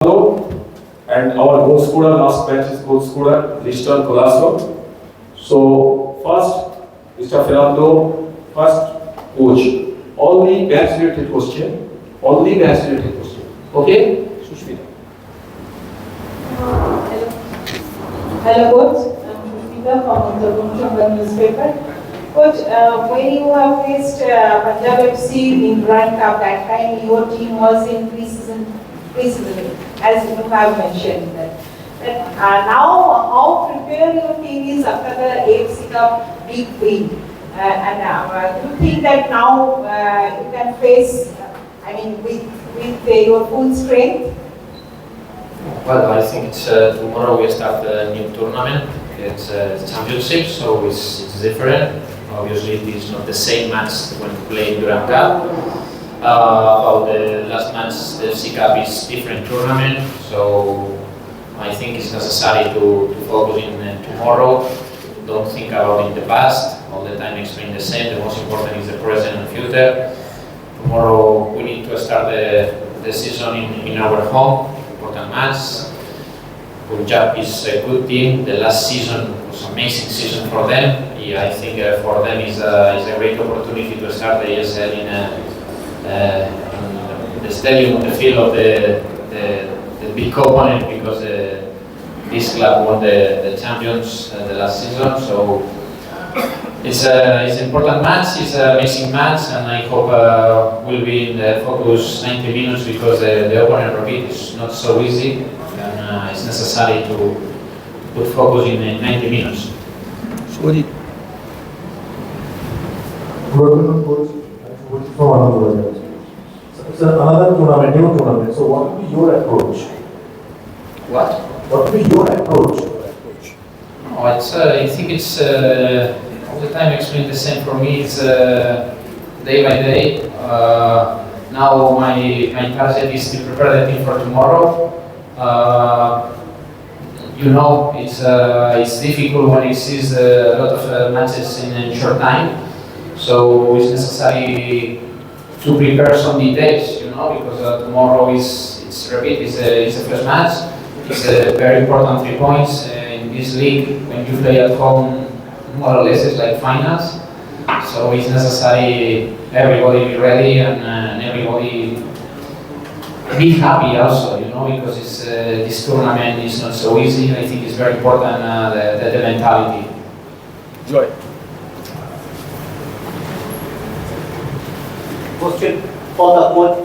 And our goal scorer last match is goal scorer Liston Colaco. So first, Mr. Ferrando, first coach. Only match related question. Only match related question. Okay? Sushmita. Hello coach, I'm Sushmita from the Mohun Bagan newspaper. Coach, when you have faced Punjab FC in Grand Cup, that time your team was in pre-season, as you have mentioned. Now, how prepared your team is after the AFC Cup big win? Do you think that now you can face, with your full strength? Well, I think it's tomorrow we start a new tournament. It's championship, so it's different. Obviously, it is not the same match when we play in Grand Cup. About the last match, the FC Cup is different tournament, so I think it's necessary to focus in tomorrow. Don't think about in the past. All the time explain the same. The most important is the present and future. Tomorrow we need to start the season in our home. Important match. Punjab is a good team. The last season was an amazing season for them. Yeah, I think for them is a great opportunity to start the ESL in the stadium, the field of the big opponent, because this club won the champions the last season. So it's an important match. It's an amazing match, and I hope we'll be in the focus 90 minutes, because the opponent repeat is not so easy, and it's necessary to put focus in 90 minutes. Sorry. Welcome, coach. From another it's another tournament, new tournament. So, what will be your approach? What? What will be your approach? Oh, I think it's all the time explain the same for me. It's day by day. Now my target is to prepare the team for tomorrow. It's difficult when it sees a lot of matches in a short time. So it's necessary to prepare some details, because tomorrow is the first match. It's a very important 3 points in this league. When you play at home, more or less it's like finals. So it's necessary everybody be ready, and everybody be happy also, because this tournament is not so easy. I think it's very important the mentality. Joy. Question for the coach.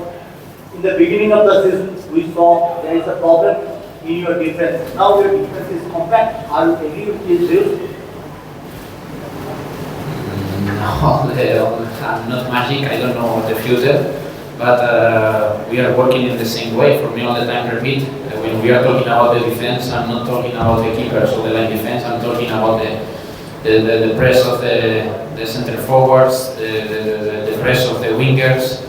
In the beginning of the season, we saw there is a problem in your defense. Now your defense is compact. Are you agree with this view? No, I'm not magic. I don't know the future, but we are working in the same way. For me, all the time repeat. When we are talking about the defense, I'm not talking about the keepers or the line defense. I'm talking about the press of the center forwards, the press of the wingers,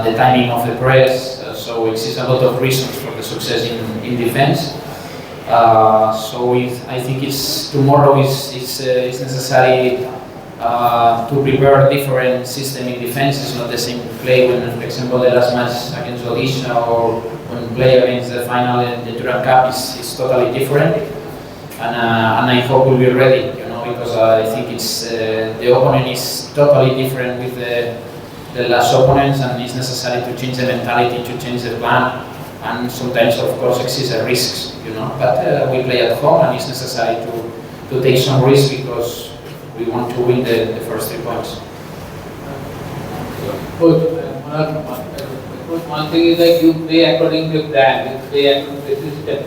the timing of the press. So it is a lot of reasons for the success in defense. I think tomorrow is necessary to prepare different system in defense. It's not the same play when, for example, the last match against Odisha, or when play against the final in the Durand Cup is totally different. And I hope we'll be ready, because I think the opponent is totally different with the last opponents, and it's necessary to change the mentality, to change the plan, and sometimes, of course, exist risks, But we play at home, and it's necessary to take some risks, because we want to win the first 3 points. Coach, one thing is that you play according to plan, you play according to the system,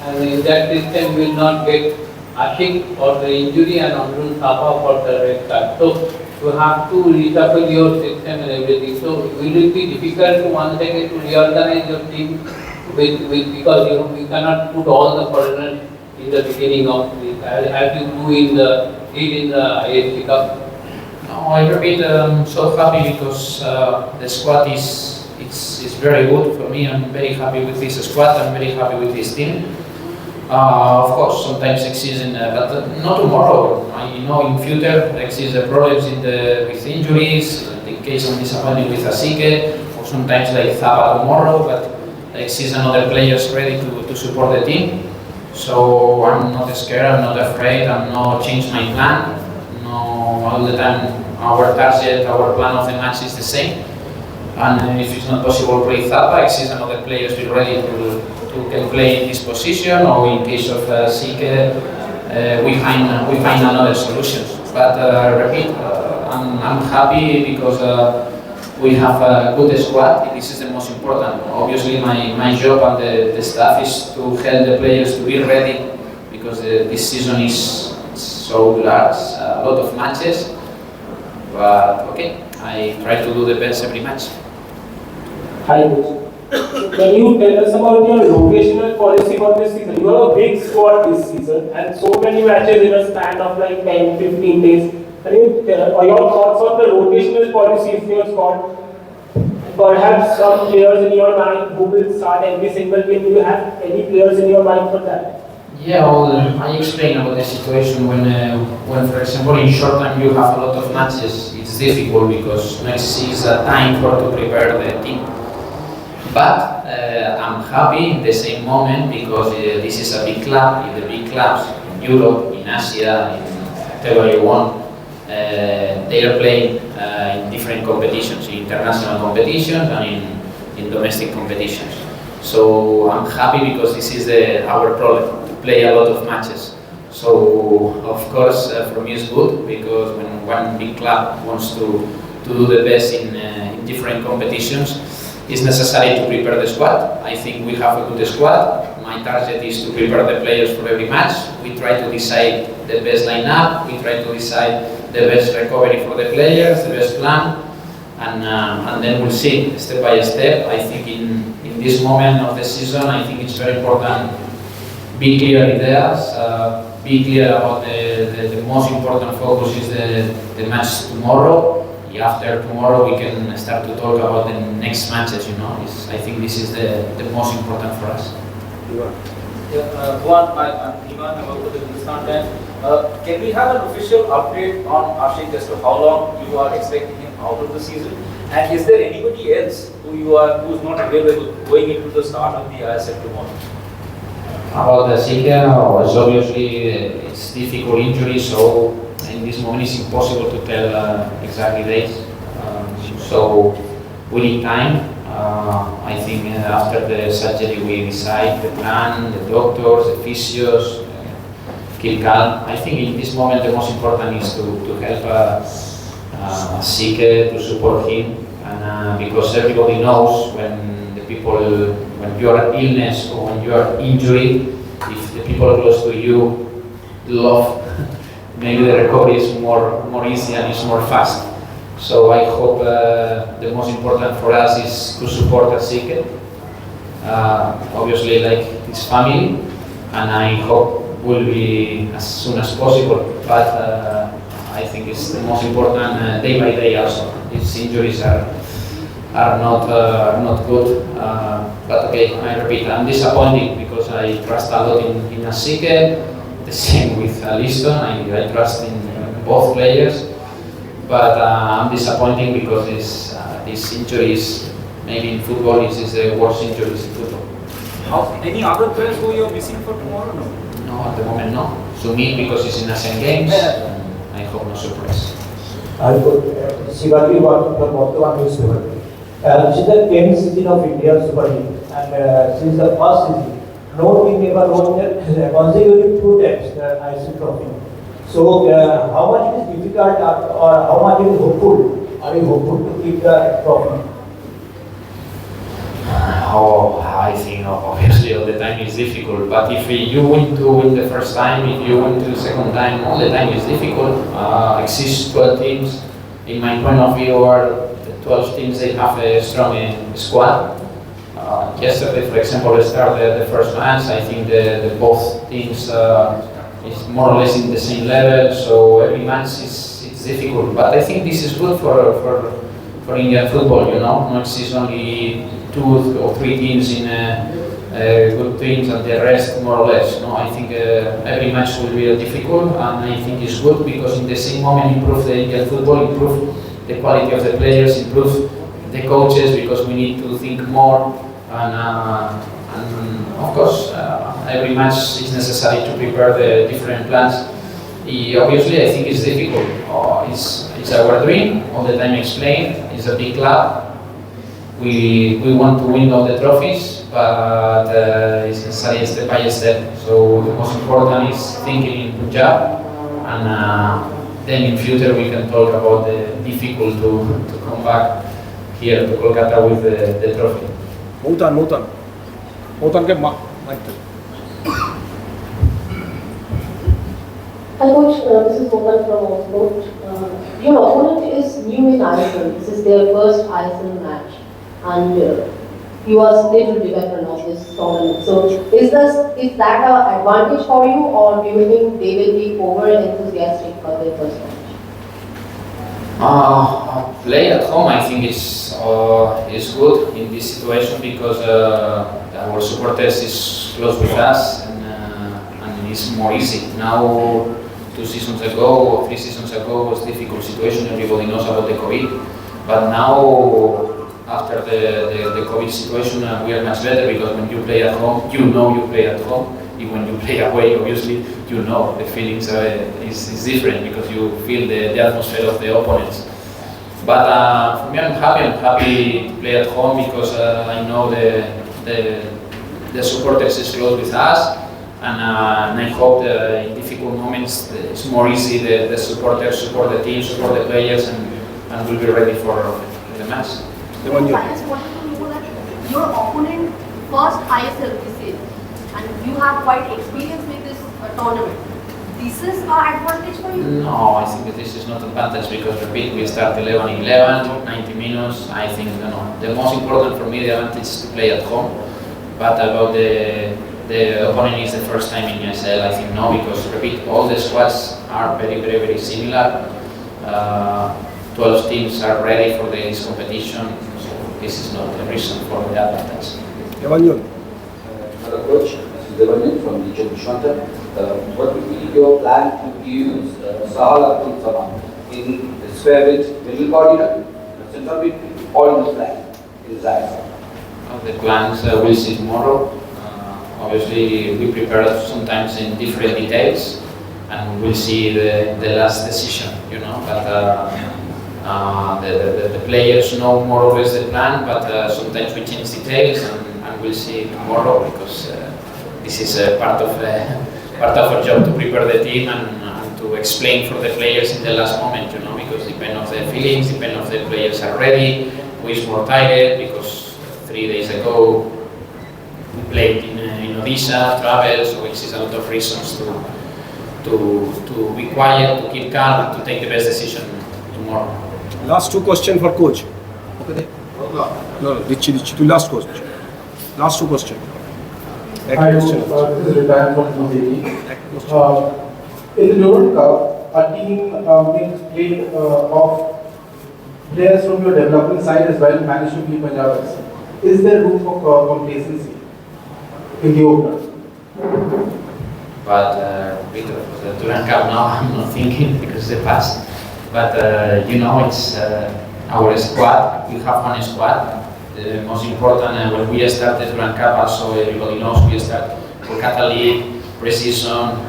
and in that system you will not get Ashik for the injury and Amrul Sapa for the red card. So you have to reshuffle your system and everything. So will it be difficult to once again to reorganize your team because we cannot put all the foreigners in the beginning of the as you do in the AFC Cup? No, I repeat, I'm so happy because the squad is very good for me. I'm very happy with this squad. I'm very happy with this team. Of course, sometimes exists but not tomorrow. In future exists problems with injuries. In case of disappointment with Asike, or sometimes like Zaba tomorrow. But exists another players ready to support the team. So I'm not scared, I'm not afraid, I'm not change my plan. No, all the time our target, our plan of the match is the same. And if it's not possible to play Zappa, exists another players be ready to can play in this position, or in case of Sike, we find another solutions. But repeat, I'm happy because we have a good squad. This is the most important. Obviously, my job and the staff is to help the players to be ready, because this season is so large, a lot of matches. But okay, I try to do the best every match. Hi, coach. Can you tell us about your rotational policy for this season? You have a big squad this season and so many matches in a span of like 10, 15 days. Can you tell your thoughts on the rotational policy in your squad? Perhaps some players in your mind who will start every single game. Do you have any players in your mind for that? Yeah, well, I explained about the situation when, for example, in short time you have a lot of matches. It's difficult because next is a time to prepare the team. But I'm happy in the same moment because this is a big club. In the big clubs in Europe, in Asia, in whatever you want, they are playing in different competitions, in international competitions and in domestic competitions. So I'm happy because this is our problem, to play a lot of matches. So of course for me it's good because when one big club wants to do the best in different competitions, it's necessary to prepare the squad. I think we have a good squad. My target is to prepare the players for every match. We try to decide the best lineup. We try to decide the best recovery for the players, the best plan, and then we'll see step by step. I think in this moment of the season, I think it's very important. Be clear ideas. Be clear about the most important focus is the match tomorrow. After tomorrow we can start to talk about the next matches, you know. I think this is the most important for us. Juan, I'm Ivan, I work with the Liston. Can we have an official update on Ashik as to how long you are expecting him out of the season? And is there anybody else who's not available going into the start of the ISL tomorrow? About the Sika, obviously it's difficult injury, so in this moment it's impossible to tell exactly dates. So we need time. I think after the surgery we decide the plan, the doctors, the physios, keep calm. I think in this moment the most important is to help Sike, to support him, and because everybody knows when you are illness or when you are injury, if the people close to you love, maybe the recovery is more easy and it's more fast. So I hope the most important for us is to support Asike, obviously like his family, and I hope will be as soon as possible. But I think it's the most important day by day also. These injuries are not good. But okay, I repeat, I'm disappointed because I trust a lot in Asike. The same with Liston. I trust in both players. But I'm disappointed because these injuries, maybe in football, this is the worst injuries in football. Any other players who you are missing for tomorrow? No, at the moment no. Sumi because it's in Asian Games. I hope no surprise. I got Shivati from Mohun newspaper. This is the 10th season of India Super League, and since the first season, no team ever won consecutive 2 times the IC trophy. So, how much it is difficult or how much it is hopeful? Are you hopeful to keep the trophy? I think obviously all the time is difficult, but if you win the first time, if you win the second time, all the time is difficult. Exist 12 teams. In my point of view, are the 12 teams they have a strong squad. Yesterday, for example, started the first match. I think the both teams is more or less in the same level. So every match it's difficult. But I think this is good for Indian football. You know, not it's only 2 or 3 teams in good teams and the rest more or less. No, I think every match will be difficult, and I think it's good because in the same moment improve the Indian football, improve the quality of the players, improve the coaches because we need to think more and of course, every match is necessary to prepare the different plans. Obviously, I think it's difficult. It's our dream, all the time explained. It's a big club. We want to win all the trophies, but it's necessary step by step. So the most important is thinking in Punjab, and then in future we can talk about the difficult to come back here to Kolkata with the trophy. Mohun ke mic. Hi coach, this is Mohun from Oxford. Your opponent is new in ISL. This is their first ISL match, and you are still the veteran of this tournament. So is that an advantage for you, or do you think they will be over enthusiastic for their first match? Play at home, I think is good in this situation because our supporters is close with us and it's more easy. Now, 2 seasons ago or 3 seasons ago was a difficult situation. Everybody knows about the COVID, but now after the COVID situation, we are much better because when you play at home, you know you play at home. Even when you play away, obviously, you know the feelings is different because you feel the atmosphere of the opponents. But for me, I'm happy to play at home because I know the supporters is close with us, and I hope that in difficult moments it's more easy. The supporters support the team, support the players, and will be ready for the match. I just wanted to know that your opponent first ISL this is, and you have quite experience with this tournament. This is an advantage for you? No, I think that this is not an advantage because repeat, we start 11-11, 90 minutes. I think the most important for me the advantage is to play at home. But about the opponent is the first time in ISL, I think no, because repeat, all the squads are very similar. 12 teams are ready for this competition, so this is not a reason for the advantage. Hello coach, this is Devanyan from the Juan. What would be your plan to use Sahal Abdul Salam in the square with middle coordinator, central midfield, or in the flank, in Zaire? The plans we'll see tomorrow. Obviously, we prepare sometimes in different details, and we'll see the last decision, you know. But the players know more or less the plan, but sometimes we change details, and we'll see tomorrow because this is part of our job to prepare the team and to explain for the players in the last moment, you know, because depend on the feelings, depend on the players are ready, who is more tired, because 3 days ago we played in Odisha, travel, so which is a lot of reasons to be quiet, to keep calm, and to take the best decision tomorrow. Last 2 questions for coach. Okay. No, Richie, last question. Last 2 questions. Hi, this is Retired from UAE. In the Durham Cup, a team being played of players from your developing side as well managed to beat Punjab FC. Is there room for complacency in the opener? But because the Durham Cup now, I'm not thinking because it's the past. But you know, it's our squad. We have one squad. The most important when we started Durham Cup, also everybody knows we start Kolkata League, pre-season,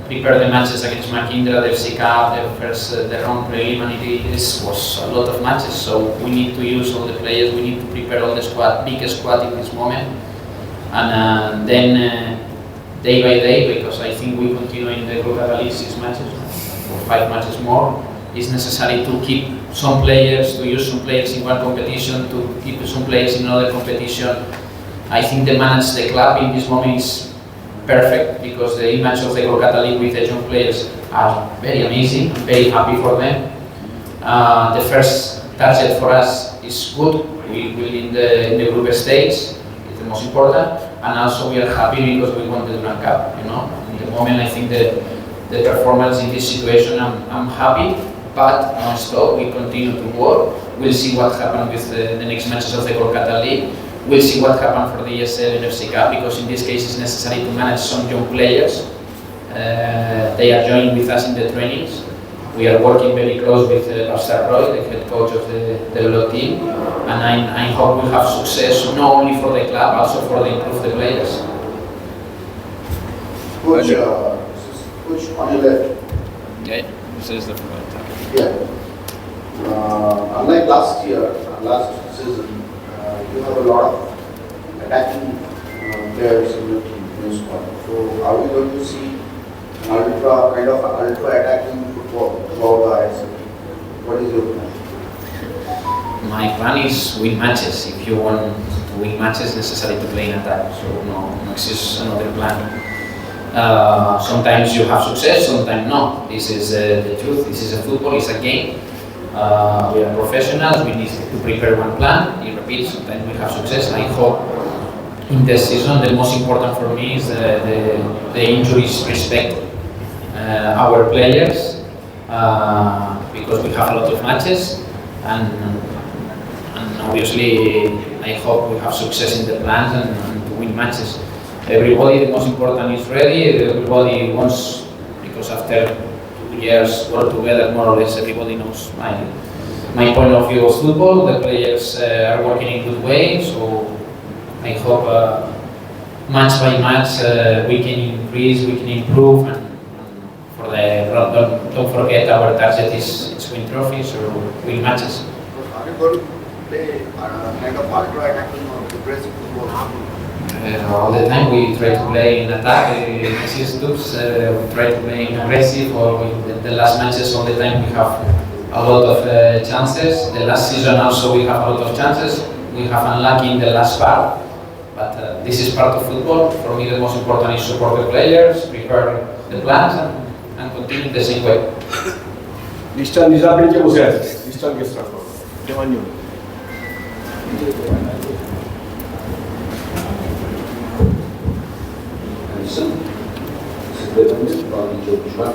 prepare the matches against Mahindra, the FC Cup, the round preliminary. This was a lot of matches, so we need to use all the players. We need to prepare all the squad, big squad in this moment, and then day by day, because I think we continue in the Kolkata League 6 matches or 5 matches more. It's necessary to keep some players, to use some players in one competition, to keep some players in another competition. I think the manage the club in this moment is perfect because the image of the Kolkata League with the young players are very amazing. I'm very happy for them. The first target for us is good. We will in the group stage. It's the most important, and also we are happy because we won the Durham Cup. You know, in the moment I think the performance in this situation, I'm happy. But non-stop, we continue to work. We'll see what happens with the next matches of the Kolkata League. We'll see what happens for the ESL and FC Cup, because in this case it's necessary to manage some young players. They are joining with us in the trainings. We are working very close with Pastor Roy, the head coach of the developed team, and I hope we have success not only for the club, also for the improve the players. Coach, this is Coach on your left. Okay, this is the front. Yeah. Unlike last year, last season, you have a lot of attacking players in your team, in your squad. So, are we going to see an ultra attacking football throughout the ISL? What is your plan? My plan is win matches. If you want to win matches, necessary to play in attack. So no exists another plan. Sometimes you have success, sometimes no. This is the truth. This is a football. It's a game. We are professionals. We need to prepare one plan. You repeat. Sometimes we have success. I hope in this season the most important for me is the injuries respect our players because we have a lot of matches and obviously I hope we have success in the plans and to win matches. Everybody, the most important is ready. Everybody wants, because after 2 years work together, more or less everybody knows my point of view of football. The players are working in good way, so I hope match by match we can increase, we can improve, and for the don't forget our target is win trophies or win matches. Are you going to play kind of ultra attacking or aggressive football? All the time we try to play in attack, systems, we try to play in aggressive, or in the last matches all the time we have a lot of chances. The last season also we have a lot of chances. We have unlucky in the last part, but this is part of football. For me the most important is support the players, prepare the plans and continue the same way. Liston নিজা বেঞ্চে বসে আছে Liston কে start করো কেমন This is the women from Juan.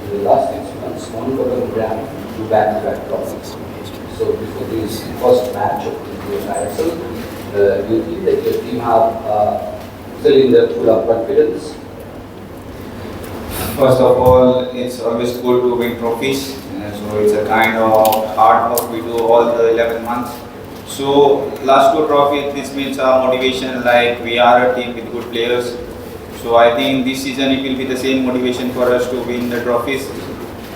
In the last 6 months, Mohun Bagan ran 2 back-to-back trophies. So before this first match of the ISL, do you think that your team have still in their full of confidence? First of all, it's always good to win trophies. So it's a kind of hard work we do all the 11 months. So last 2 trophies, this means our motivation, like we are a team with good players. So I think this season it will be the same motivation for us to win the trophies,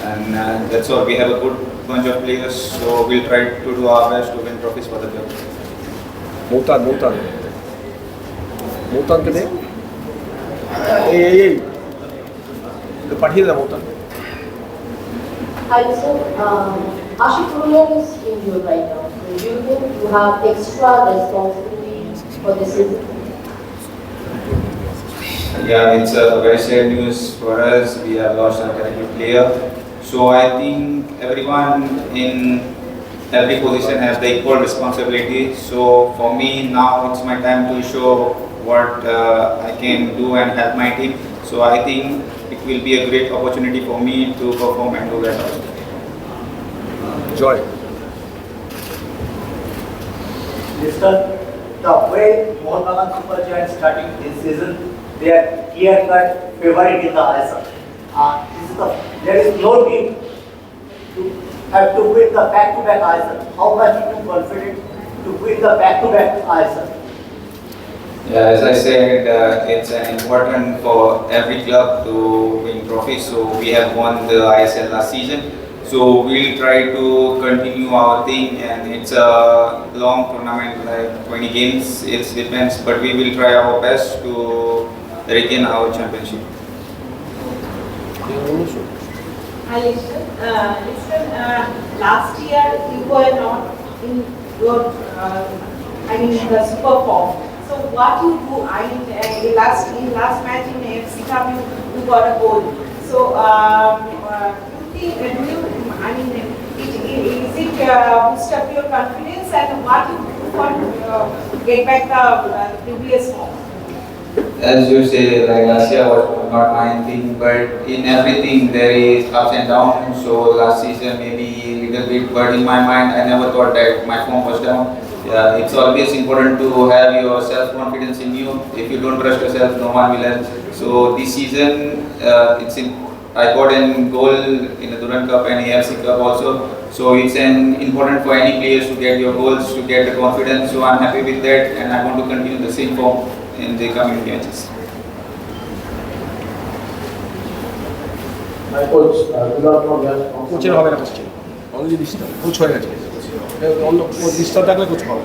and that's all. We have a good bunch of players, so we'll try to do our best to win trophies for the club. Mohtan today? Hey. The party is Mohtan. Hi, sir. Ashik is injured right now. Do you think you have extra responsibility for this season? Yeah, it's very sad news for us. We have lost our very good player. So I think everyone in every position has the equal responsibility. So for me now it's my time to show what I can do and help my team. So I think it will be a great opportunity for me to perform and do better. Joy. Liston, the way Mohun Bagan Super Giant starting this season, they are clear-cut favorite in the ISL. There is no team to have to win the back-to-back ISL. How much are you confident to win the back-to-back ISL? Yeah, as I said, it's important for every club to win trophies. So we have won the ISL last season. So we'll try to continue our thing, and it's a long tournament, like 20 games. It depends, but we will try our best to regain our championship. Hi, Liston. Last year you were not in your, the super form. So what you do? In last match in FC Cup you got a goal. So is it boost up your confidence, and what you do for get back the previous form? As you say, like last year was not my thing, but in everything there is ups and downs. So last season maybe a little bit, but in my mind I never thought that my form was down. It's always important to have your self-confidence in you. If you don't trust yourself, no one will help. So this season it's I got a goal in the Durand Cup and AFC Cup also. So it's important for any players to get your goals, to get the confidence. So I'm happy with that, and I want to continue the same form in the coming matches. My coach, Colaco, কোচের হবে না question only Lister coach হয়ে গেছে অন্য Lister থাকলে coach হবে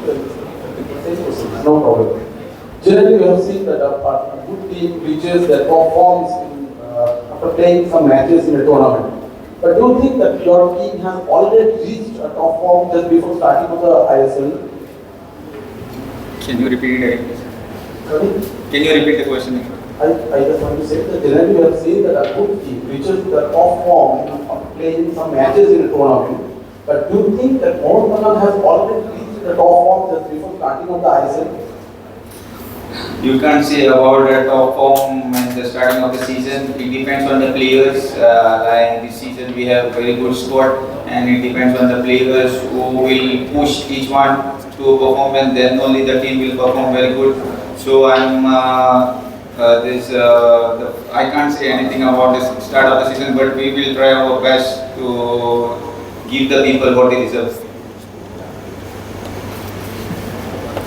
No problem. Generally, we have seen that a good team reaches their top forms after playing some matches in a tournament. But do you think that your team has already reached a top form just before starting of the ISL? Can you repeat it again? Sorry? Can you repeat the question again? I just want to say that generally we have seen that a good team reaches the top form after playing some matches in a tournament. But do you think that Mohun Bagan has already reached the top form just before starting of the ISL? You can't say about the top form at the starting of the season. It depends on the players. Like this season we have very good squad, and it depends on the players who will push each one to perform, and then only the team will perform very good. So I can't say anything about the start of the season, but we will try our best to give the people what they deserve.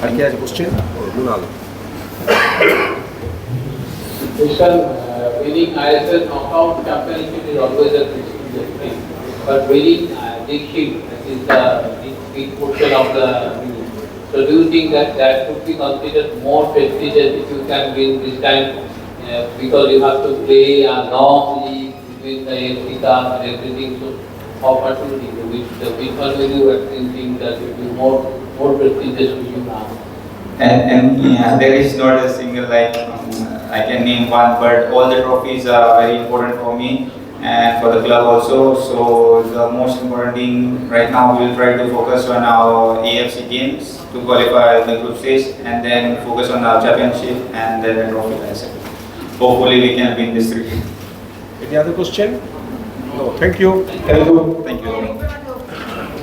আর কি আছে question রুনাল Liston, winning ISL knockout championship is always a prestigious thing, but winning big shield is the big portion of the winning. So do you think that that could be considered more prestigious if you can win this time, because you have to play a long league between the AFC Cup and everything? So how much will you do? Which one will you actually think that will be more prestigious to you now? And yeah, there is not a single I can name one, but all the trophies are very important for me and for the club also. So the most important thing right now, we will try to focus on our AFC games to qualify the group stage, and then focus on our championship and then the trophy. Hopefully we can win this three. Any other question? No, thank you. Thank you.